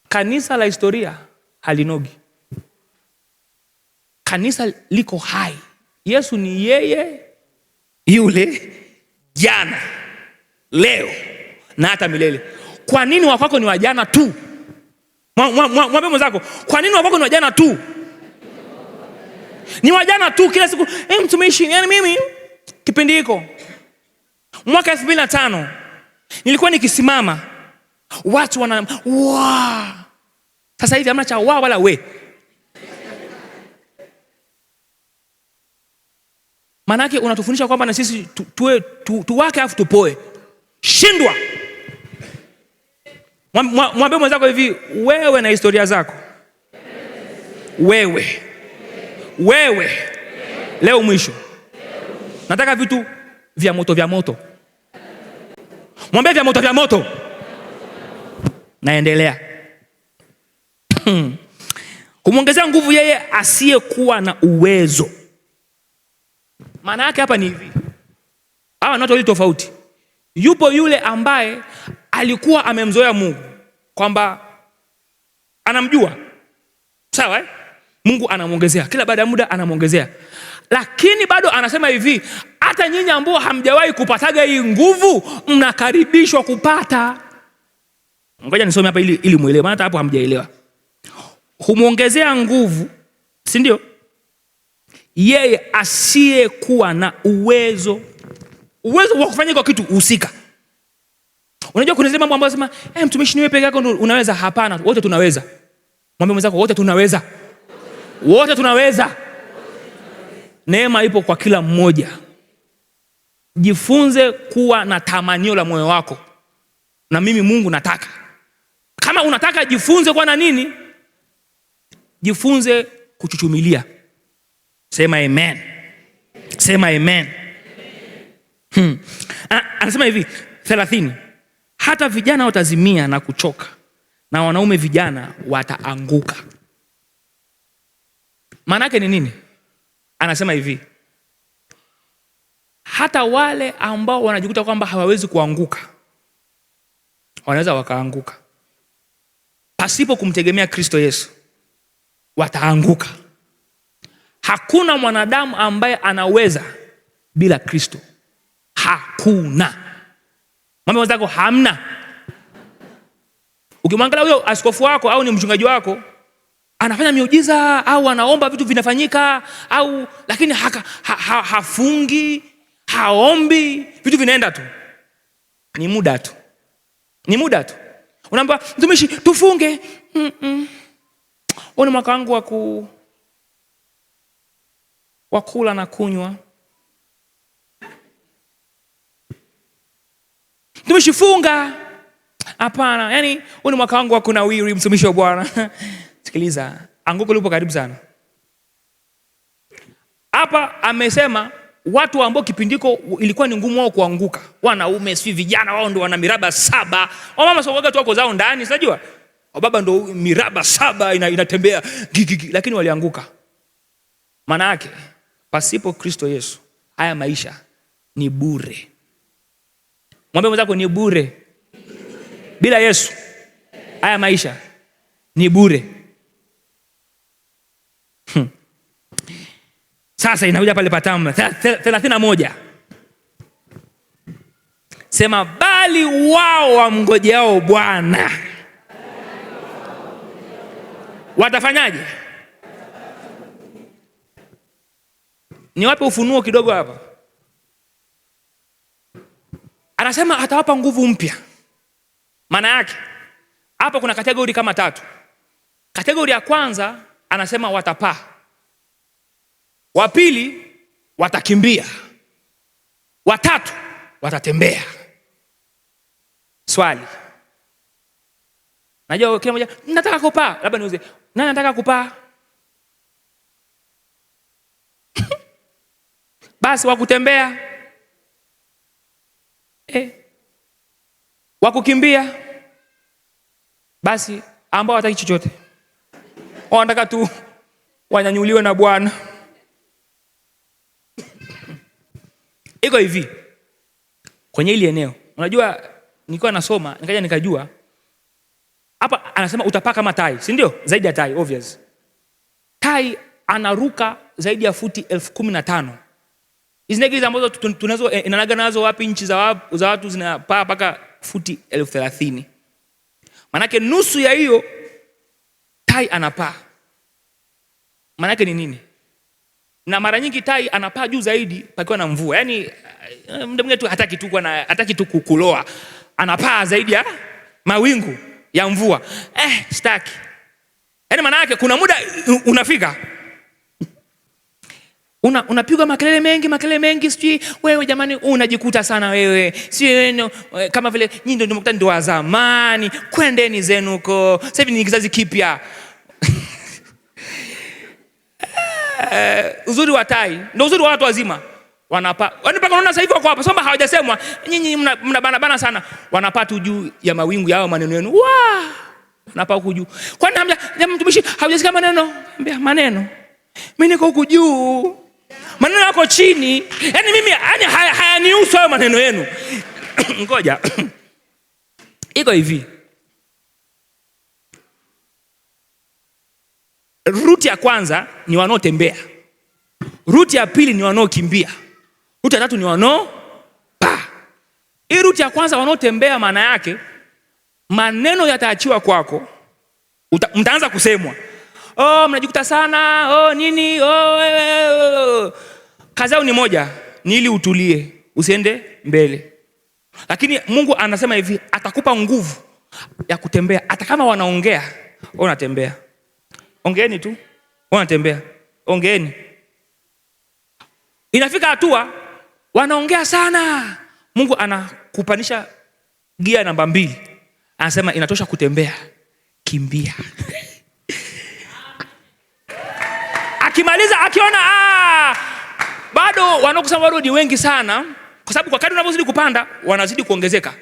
Kanisa la historia halinogi. Kanisa liko hai. Yesu ni yeye yule jana, leo na hata milele. Kwa nini wako ni wajana tu? Mwambie mwenzako, kwa nini wako ni wajana tu? Ni wajana tu kila siku. Mtumishi, yani mimi kipindi hiko mwaka 2005 nilikuwa nikisimama watu wana Sasa hivi hamna cha wala we. Manake unatufundisha kwamba na sisi tuwake afu tupoe. Shindwa. Mwambie mwenzako hivi, wewe na historia zako. Wewe leo mwisho. Nataka vitu vya moto. Mwambie vya moto. Naendelea. Kumwongezea nguvu yeye asiyekuwa na uwezo. Maana yake hapa ni hivi. Hawa ni watu wawili tofauti. Yupo yule ambaye alikuwa amemzoea Mungu kwamba anamjua. Sawa Mungu anamwongezea. Kila baada ya muda anamwongezea. Lakini bado anasema hivi, hata nyinyi ambao hamjawahi kupataga hii nguvu mnakaribishwa kupata. Ngoja nisome hapa ili muelewe, maana hata hapo hamjaelewa. Humwongezea nguvu, si ndio? Yeye asiyekuwa na uwezo wa kufanya kwa kitu husika. Unajua kuna zile mambo ambazo sema, mtumishi ni wewe peke yako ndio unaweza. Hapana, wote tunaweza. Mwambie mwenzako wote tunaweza. Wote tunaweza. Neema ipo kwa kila mmoja. Jifunze kuwa na tamanio la moyo wako. Na mimi Mungu nataka. Kama unataka jifunze kuwa na nini? Jifunze kuchuchumilia. Sema amen. Sema amen. Anasema hivi 30. Hata vijana watazimia na kuchoka, na wanaume vijana wataanguka. Maana yake ni nini? Anasema hivi, hata wale ambao wanajikuta kwamba hawawezi kuanguka wanaweza wakaanguka. Pasipo kumtegemea Kristo Yesu wataanguka. Hakuna mwanadamu ambaye anaweza bila Kristo. Hakuna. Mwambie wenzako hamna. Ukimwangalia huyo askofu wako au ni mchungaji wako anafanya miujiza au anaomba vitu vinafanyika au lakini hafungi, haombi, vitu vinaenda tu. Ni muda tu. Ni muda tu. Unaambia mtumishi tufunge. Ni mwaka wangu wa kula na kunywa. Mtumishi funga. Hapana, yani ni mwaka wangu wa kunawiri, mtumishi wa Bwana. Sikiliza, anguko lipo karibu sana. Hapa amesema watu ambao kipindiko ilikuwa ni ngumu wao kuanguka. Wanaume si vijana wao ndio wana miraba 7. Wamama soga tu wako zao ndani, unajua? Baba ndio miraba 7 inatembea lakini walianguka. Maana yake pasipo Kristo Yesu haya maisha ni bure. Mwambie mwenzako ni bure. Bila Yesu haya maisha ni bure. Sasa inakuja pale patamu 31. Sema bali wao wamngojeao Bwana watafanyaje? Ni wape ufunuo kidogo hapa. Anasema atawapa nguvu mpya. Maana yake hapa kuna kategori kama 3. Kategori ya kwanza anasema watapaa. Wa pili watakimbia. Wa tatu watatembea. Swali. Najua kila mmoja nataka kupaa. Labda niulize, nani anataka kupaa? Basi wakutembea. Wakukimbia. Basi ambao wataki chochote. Wanataka tu wanyanyuliwe na Bwana. Iko hivi. Kwenye ile eneo. Unajua nilikuwa nasoma, nikaja nikajua. Hapa anasema utapaa kama tai, si ndio? Zaidi ya tai, obvious. Tai anaruka zaidi ya futi 15,000. Hizi ndege ambazo tunazo inanaga nazo wapi nchi za watu zinapaa mpaka futi 30,000. Manake nusu ya hiyo tai anapaa. Manake ni nini? Na mara nyingi tai anapaa juu zaidi pakiwa na mvua. Yaani muda mwingine tu hataki tu kukuloa. Anapaa zaidi ya mawingu ya mvua. Sitaki. Yaani maana yake kuna muda unafika unapigwa makelele mengi sijui wewe jamani unajikuta sana wewe. Sio kama vile nyinyi ndio mkutani ndio wa zamani. Kwendeni zenu huko. Sasa hivi ni kizazi kipya. Uzuri wa tai ndio uzuri wa watu wazima. Wanapaa. Yaani mpaka unaona sasa hivi wako hapa. Soma hawajasemwa. Nyinyi mnabana sana. Wanapaa tu juu ya mawingu yao maneno yenu. Wanapaa huku juu. Kwani jamaa mtumishi haujasikia maneno? Ambia maneno. Mimi niko huku juu. Maneno yako chini. Yaani mimi hayanihusu hayo maneno yenu. Ngoja. Iko hivi. Ruti ya kwanza ni wanaotembea. Ruti ya pili ni wanaokimbia. Ruti ya tatu ni wanaopaa. Hii ruti ya kwanza wanaotembea maana yake maneno yataachiwa kwako. Mtaanza kusemwa. Mnajikuta sana. Nini? Kazi yao ni moja, ni ili utulie, usiende mbele. Lakini Mungu anasema hivi, atakupa nguvu ya kutembea. Hata kama wanaongea, wewe unatembea. Ongeeni tu, wewe unatembea. Ongeeni. Inafika hatua wanaongea sana. Mungu anakupanisha gia namba 2. Anasema inatosha kutembea. Kimbia. Akimaliza akiona bado wanaokusema bado ni wengi sana, kwa sababu kwa kadri unavyozidi kupanda wanazidi kuongezeka.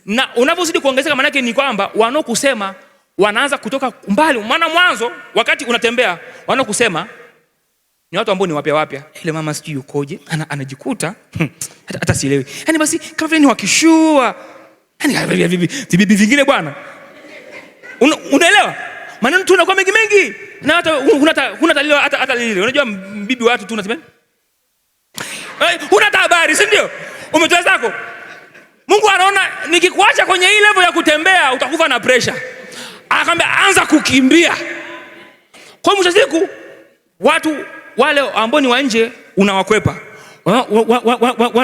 Na unavyozidi kuongezeka maana yake ni kwamba wanaokusema wanaanza kutoka mbali. Maana mwanzo wakati unatembea wanaokusema Ni watu ambao ni wapya. Ile mama sijui yukoje, anajikuta hata sielewi. Yaani basi kama vile ni wakishua. Yaani vibibi vingine bwana. Unaelewa? Maneno tu yanakuwa mengi. Na hata huna talilo hata lile. Unajua bibi watu tu unasema? Huna habari, si ndio? Umetoa zako. Mungu anaona nikikuacha kwenye hii level ya kutembea utakufa na pressure. Akamwambia anza kukimbia. Kwa mwisho siku watu wale ambao ni wa nje unawakwepa.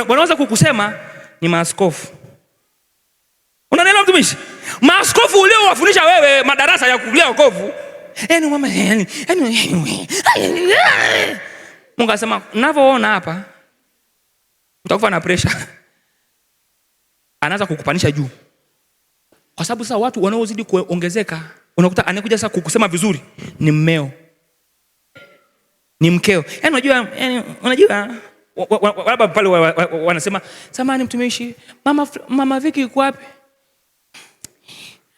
Wanaweza kukusema ni maaskofu. Unaelewa mtumishi? Maaskofu uliowafundisha wewe madarasa ya kukulia wokovu. Yaani mama Mungu anasema ninavyoona hapa utakufa na pressure. Anaanza kukupanisha juu. Kwa sababu sasa watu wanaozidi kuongezeka, unakuta anakuja sasa kukusema vizuri ni mmeo. Ni mkeo. Yaani unajua labda pale wanasema, "Samahani mtumishi, mama Viki yuko wapi?"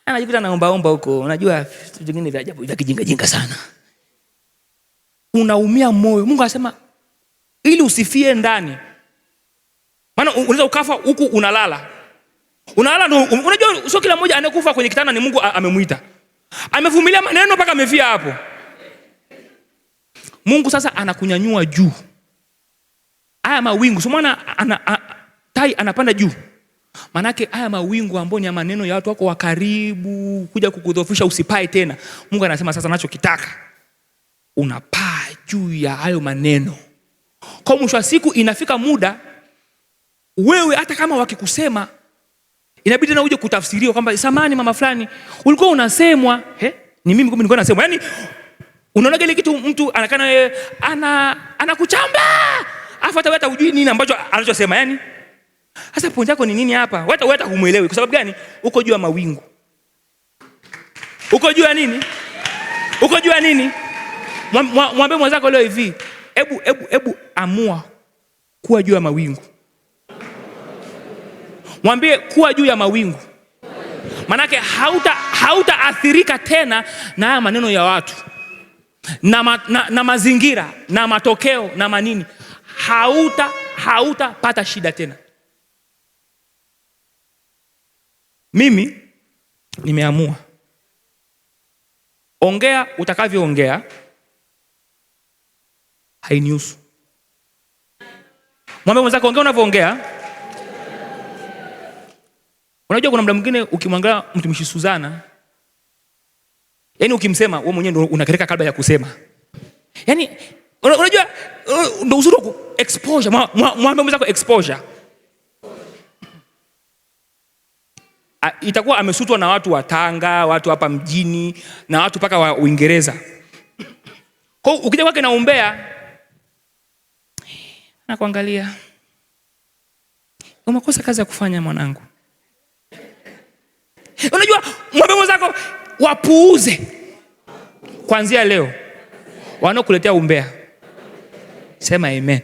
Anajikuta naomba huko. Unajua vitu vingine vya ajabu vya kijinga sana. Unaumia moyo. Mungu anasema ili usifie ndani. Maana unaweza ukafa huku unalala. Unalala ndio unajua sio kila mmoja anayekufa kwenye kitanda ni Mungu amemuita. Amevumilia maneno mpaka amefia hapo. Mungu sasa anakunyanyua juu. Haya mawingu, sio maana tai anapanda juu. Manake haya mawingu ambayo ni maneno ya watu wako wa karibu kuja kukudhoofisha usipae tena. Mungu anasema sasa ninachokitaka unapaa juu ya hayo maneno. Kwa mwisho wa siku inafika muda wewe hata kama wakikusema inabidi na uje kutafsiriwa kwamba samani mama fulani ulikuwa unasemwa, ni mimi kumbe nilikuwa nasemwa. Yaani unaona ile kitu mtu anakana yeye anakuchamba. Afu hata hujui nini ambacho anachosema yani. Sasa point yako ni nini hapa? Wewe hata humuelewi kwa sababu gani? Uko juu ya mawingu. Uko juu ya nini? Uko juu ya nini? Mwambie mwenzako leo hivi, hebu amua kuwa juu ya mawingu. Mwambie kuwa juu ya mawingu. Manake hautaathirika tena na haya maneno ya watu. Na mazingira, na matokeo, na manini. Hautapata shida tena. Mimi nimeamua. Ongea utakavyoongea. Hainihusu. Mwambie mwenzako ongea unavyoongea. Unajua kuna muda mwingine ukimwangalia mtumishi Suzana, yani ukimsema wewe mwenyewe ndio unakereka kabla ya kusema. Yani unajua ndio uzuri wa exposure. Mwambie mwenzako exposure. Itakuwa amesutwa na watu wa Tanga, watu hapa mjini, na watu paka wa Uingereza. Kwa ukija kwake naombea na kuangalia. Umekosa kazi ya kufanya mwanangu. Unajua mwambie mwenzako wapuuze. Kuanzia leo wanaokuletea umbea. Sema amen.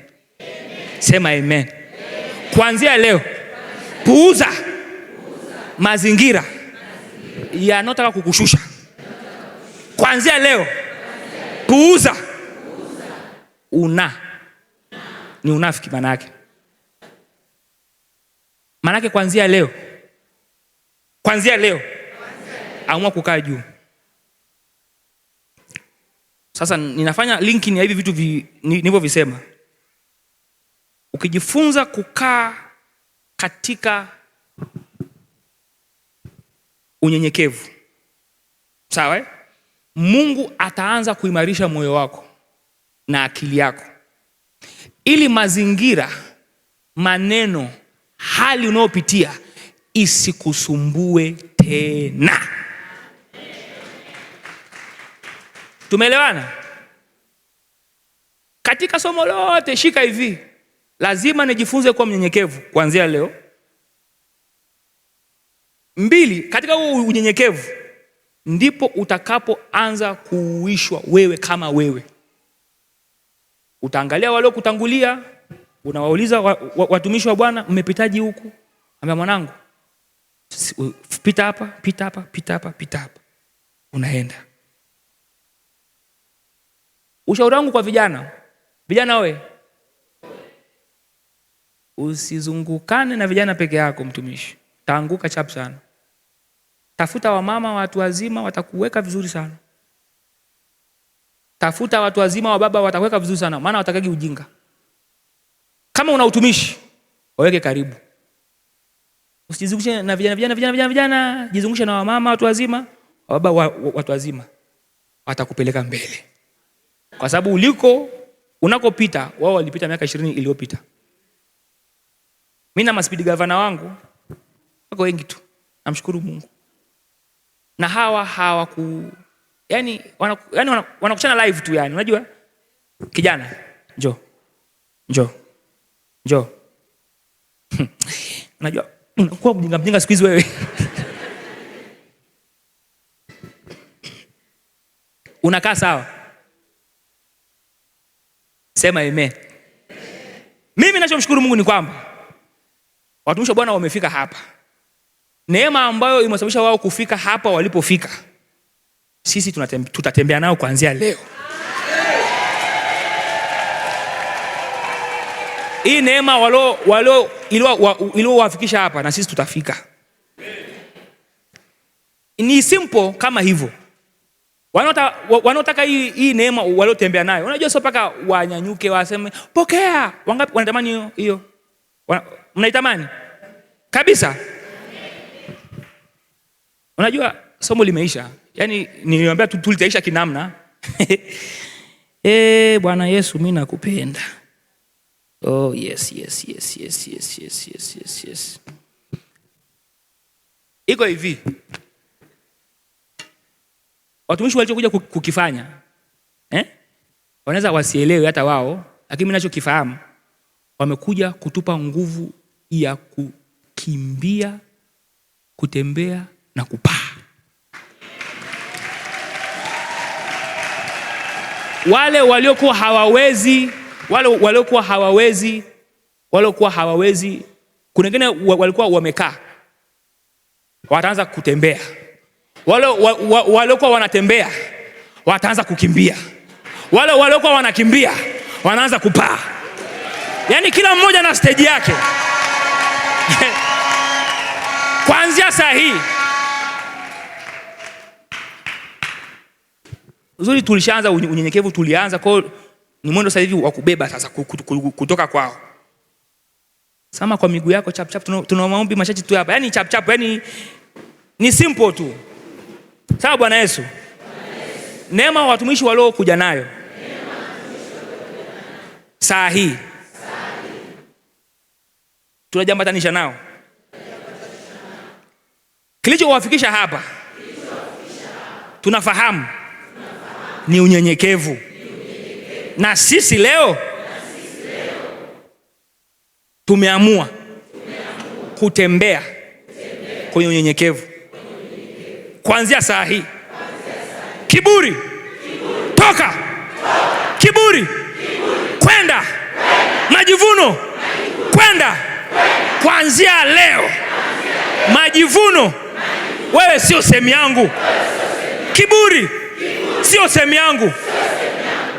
Sema amen. Kuanzia leo puuza mazingira yanayotaka kukushusha. Kuanzia leo puuza ni unafiki manake. Manake kuanzia leo amua kukaa juu. Sasa ninafanya linking ya hivi vitu nilivyovisema. Ukijifunza kukaa katika unyenyekevu, sawa? Mungu ataanza kuimarisha moyo wako na akili yako. Ili mazingira, maneno, hali unayopitia isikusumbue tena. Tumeelewana? Katika somo lote shika hivi. Lazima nijifunze kuwa mnyenyekevu kuanzia leo. 2, katika huo unyenyekevu ndipo utakapoanza kuuishwa wewe kama wewe. Utaangalia wale kutangulia, unawauliza watumishi wa Bwana, mmepitaji huku? Ambia mwanangu, pita hapa. Unaenda. Ushauri wangu kwa vijana, Vijana oye, usizungukane na vijana peke yako mtumishi, taanguka chapu sana. Tafuta wamama, watu wazima, watakuweka vizuri sana. Tafuta watu wazima wa baba, watakuweka vizuri sana, maana watakagi ujinga. Kama una utumishi, waweke karibu. Usijizungushe na vijana, jizungushe na wamama, watu wazima, wa baba, watu wazima. Watakupeleka mbele. Kwa sababu unakopita, wao walipita miaka 20 iliyopita. Mimi na maspeed governor wangu wako wengi tu. Namshukuru Mungu. Na hawa yani wanakuchana live tu yani. Unajua? Kijana, njoo. Unajua unakuwa mjinga siku hizi wewe. Unakaa sawa? Sema amen. Mimi ninachomshukuru Mungu ni kwamba watumishi wa Bwana wamefika hapa. Neema ambayo imesababisha wao kufika hapa walipofika, sisi tutatembea nao kuanzia leo. Hii neema iliowafikisha hapa, na sisi tutafika. Ni simple kama hivyo. Wanaotaka hii neema waliotembea nayo, unajua sio paka wanyanyuke waseme pokea. Wangapi wanatamani hiyo? Mnaitamani kabisa? Unajua somo limeisha. Yaani niliwaambia tulitaisha kinamna. Bwana Yesu mimi nakupenda. Oh yes. Iko hivi. Watumishi walichokuja kukifanya, wanaweza wasielewe hata wao, lakini mimi ninachokifahamu, wamekuja kutupa nguvu ya kukimbia, kutembea na kupaa. Wale waliokuwa hawawezi, kuna wengine walikuwa wamekaa, wataanza kutembea. Wale waliokuwa wanatembea wataanza kukimbia. Wale waliokuwa wanakimbia wanaanza kupaa. Yaani kila mmoja na stage yake. Kuanzia saa hii. Uzuri tulishaanza unyenyekevu, tulianza kwa ni mwendo sasa hivi wa kubeba sasa kutoka kwao. Sama kwa miguu yako chap chap, tuna maombi machache tu hapa. Yaani chap chap, yaani ni simple tu. Sawa Bwana Yesu. Neema watumishi walio kuja nayo. Saa hii. Tunajambatanisha nao. Kilichowafikisha hapa. Tunafahamu ni unyenyekevu. Na sisi leo tumeamua kutembea kwenye unyenyekevu. Kuanzia saa hii. Kiburi. Toka. Kiburi. Kwenda. Majivuno. Kwenda. Kuanzia leo. Majivuno. Wewe sio sehemu yangu. Kiburi sio sehemu yangu.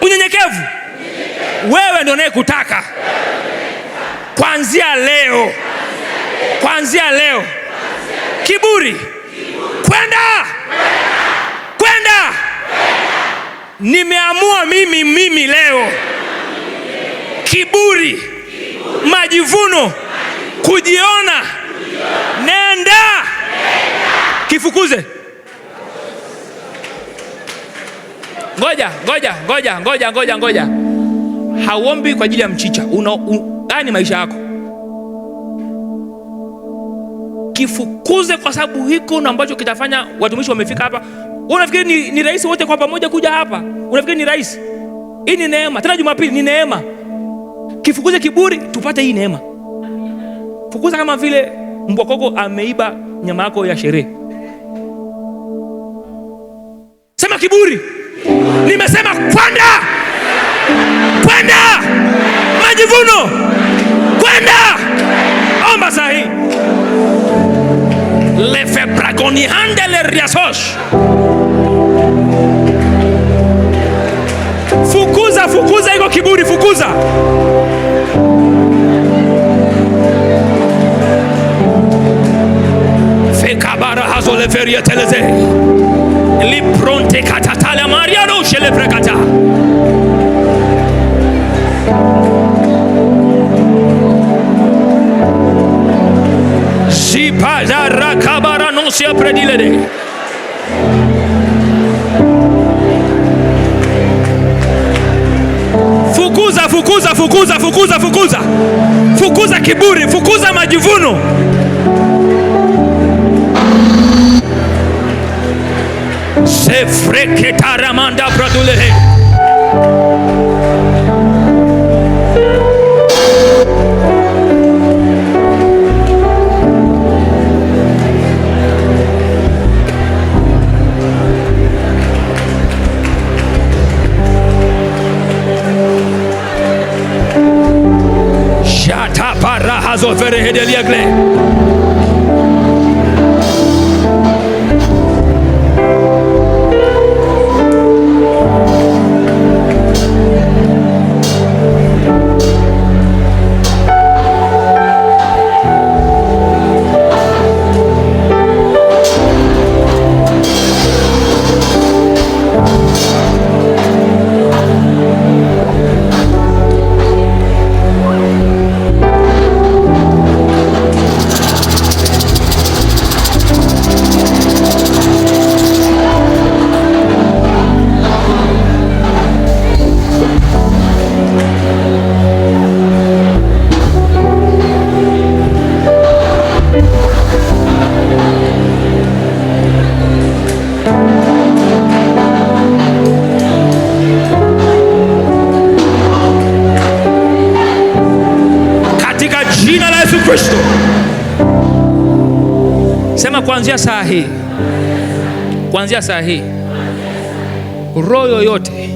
Unyenyekevu wewe ndio unayekutaka. Kuanzia leo. Kuanzia leo. Kiburi. Kwenda. Nimeamua mimi leo. Kiburi. Majivuno. Kujiona. Nenda. Kifukuze. Ngoja. Hauombi kwa ajili ya mchicha. Ni maisha yako. Kifukuze kwa sababu hiko na ambacho kitafanya watumishi wamefika hapa. Unafikiri ni rahisi wote kwa pamoja kuja hapa? Unafikiri ni rahisi? Hii ni neema. Tena Jumapili ni neema. Kifukuze kiburi tupate hii neema. Fukuza kama vile mbwa koko ameiba nyama yako ya sherehe. Sema kiburi. Nimesema kwenda. Majivuno. Kwenda. Omba sahi. Le febragoni handele riasosh. Fukuza iko kiburi, fukuza. Fekabara hazole feria teleze lipronte katatala mariano shele prekata. Zipada rakabara nosia predilede. Fukuza, fukuza, fukuza, fukuza, fukuza. Fukuza kiburi, fukuza majivuno. Sefreketa ramanda pradulehe. Shata para hazo vere hedeliagle. Kristo. Sema kuanzia saa hii, kuanzia saa hii, roho yoyote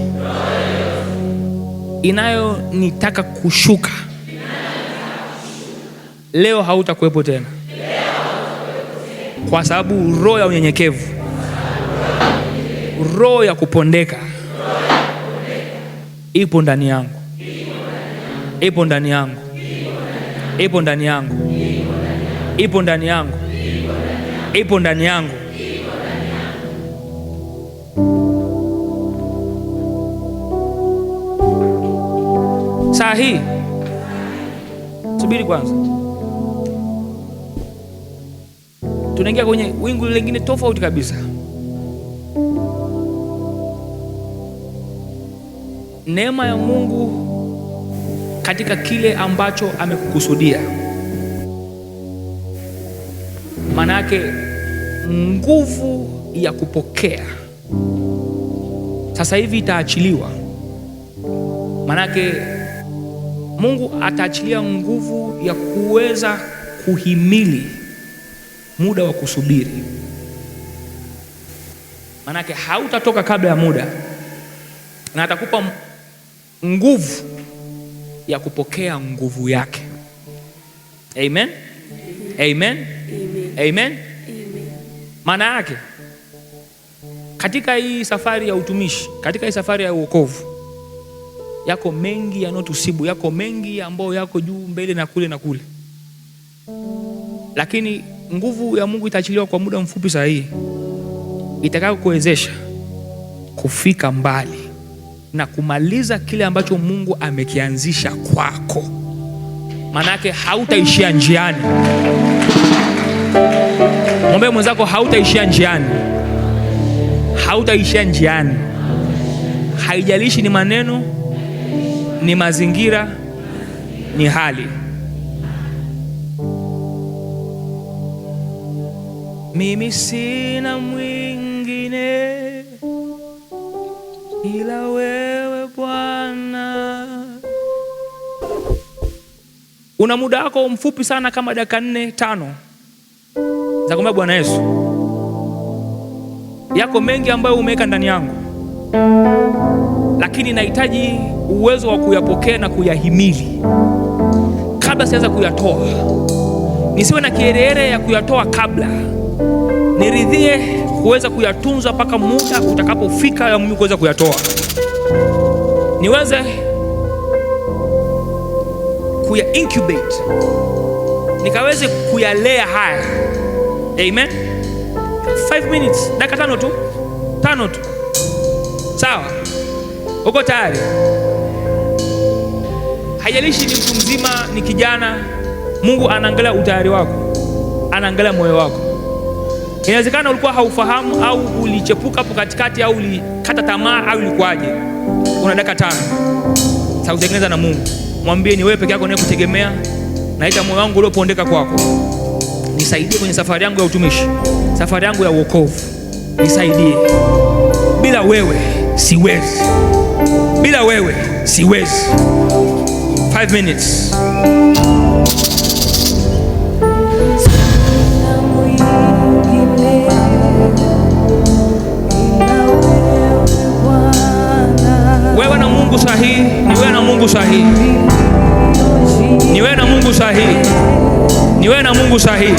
inayonitaka kushuka leo hautakuwepo tena, kwa sababu roho ya unyenyekevu, roho ya kupondeka ipo ndani yangu, ipo ndani yangu, ipo ndani yangu, ipo ndani yangu, ipo ndani yangu. Saa hii, subiri kwanza, tunaingia kwenye wingu lingine tofauti kabisa. Neema ya Mungu katika kile ambacho amekukusudia. Manake nguvu ya kupokea sasa hivi itaachiliwa. Manake Mungu ataachilia nguvu ya kuweza kuhimili muda wa kusubiri. Manake hautatoka kabla ya muda, na atakupa nguvu ya kupokea nguvu yake. Amen. Amen. Amen. Maana yake katika hii safari ya utumishi, katika hii safari ya wokovu, yako mengi yanotusibu, yako mengi ambayo yako juu mbele na kule na kule, lakini nguvu ya Mungu itaachiliwa kwa muda mfupi saa hii, itakayo kuwezesha kufika mbali na kumaliza kile ambacho Mungu amekianzisha kwako. Manake hautaishia njiani. Mwambie mwenzako hautaishia njiani. Hautaishia njiani. Haijalishi ni maneno, ni mazingira, ni hali. Mimi sina mwingine ila wewe Bwana. Una muda wako mfupi sana, kama dakika 4-5 za kumwambia Bwana Yesu, yako mengi ambayo umeweka ndani yangu, lakini nahitaji uwezo wa kuyapokea na kuyahimili kabla sianza kuyatoa. Nisiwe na kiherehere ya kuyatoa kabla, niridhie kuweza kuyatunza mpaka muda utakapofika ya mimi kuweza kuyatoa. Niweze kuya incubate, nikaweze kuyalea haya. Amen. 5 minutes, dakika 5 tu. Sawa, uko tayari? Haijalishi ni mtu mzima, ni kijana, Mungu anaangalia utayari wako, anaangalia moyo wako. Inawezekana ulikuwa haufahamu, au ulichepuka hapo katikati, au ulikata tamaa, au ulikwaje. Una dakika 5 sasa kutengeneza na Mungu. Mwambie, ni wewe peke yako unayekutegemea. Naita moyo wangu uliopondeka kwako, nisaidie kwenye safari yangu ya utumishi, safari yangu ya wokovu. Nisaidie, bila wewe siwezi, bila wewe siwezi. 5 minutes. Wewe na Mungu sahihi, ni wewe na Mungu sahihi, ni wewe na Mungu sahihi, ni wewe na Mungu sahihi.